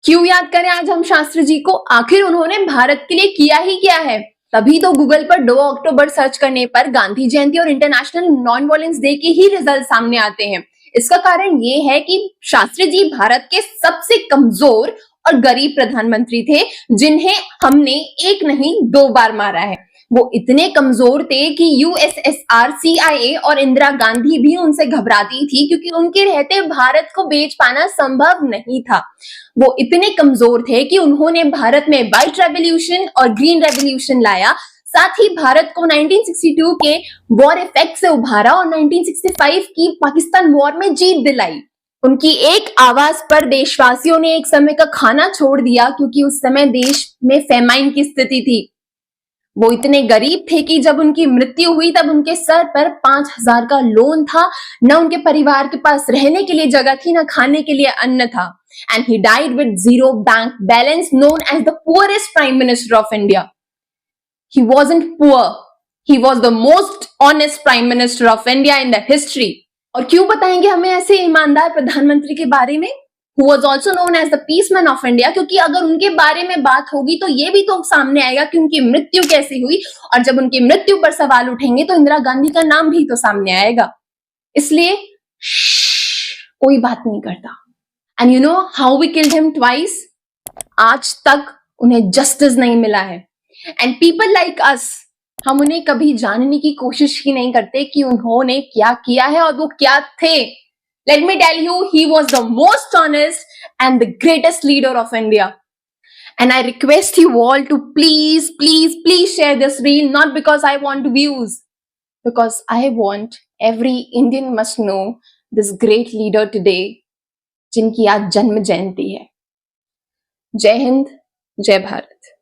क्यों याद करें आज हम शास्त्री जी को? आखिर उन्होंने भारत के लिए किया ही क्या है? तभी तो गूगल पर 2 अक्टूबर सर्च करने पर गांधी जयंती और इंटरनेशनल नॉन वायलेंस डे के ही रिजल्ट सामने आते हैं। इसका कारण ये है कि शास्त्री जी भारत के सबसे कमजोर और गरीब प्रधानमंत्री थे, जिन्हें हमने एक नहीं 2 बार मारा है। वो इतने कमजोर थे कि यूएसएसआर, सीआईए और इंदिरा गांधी भी उनसे घबराती थी, क्योंकि उनके रहते भारत को बेच पाना संभव नहीं था। वो इतने कमजोर थे कि उन्होंने भारत में व्हाइट रेवोल्यूशन और ग्रीन रेवोल्यूशन लाया, साथ ही भारत को 1962 के वॉर इफेक्ट से उभारा और 1965 की पाकिस्तान वॉर में जीत दिलाई। उनकी एक आवाज पर देशवासियों ने एक समय का खाना छोड़ दिया, क्योंकि उस समय देश में फेमाइन की स्थिति थी। वो इतने गरीब थे कि जब उनकी मृत्यु हुई तब उनके सर पर 5,000 का लोन था, न उनके परिवार के पास रहने के लिए जगह थी, न खाने के लिए अन्न था। And he died with zero bank balance, known as the poorest prime minister of India. He wasn't poor. He was the most honest prime minister of India in the history. और क्यों बताएंगे हमें ऐसे ईमानदार प्रधानमंत्री के बारे में? Who was also known as the peaceman of India, क्योंकि अगर उनके बारे में बात होगी तो ये भी तो सामने आएगा कि उनकी मृत्यु कैसे हुई, और जब उनकी मृत्यु पर सवाल उठेंगे तो इंदिरा गांधी का नाम भी तो सामने आएगा। इसलिए कोई बात नहीं करता। And you know how we killed him twice? आज तक उन्हें जस्टिस नहीं मिला है। And people like us, हम उन्हें कभी जानने की कोशिश ही नहीं करते कि उन्होंने क्या किया है और वो क्या थे। Let me tell you, he was the most honest and the greatest leader of India. And I request you all to please, please, please share this reel, not because I want views, because I want every Indian must know this great leader today, जिनकी आज जन्म जयंती है। जय हिंद, जय भारत।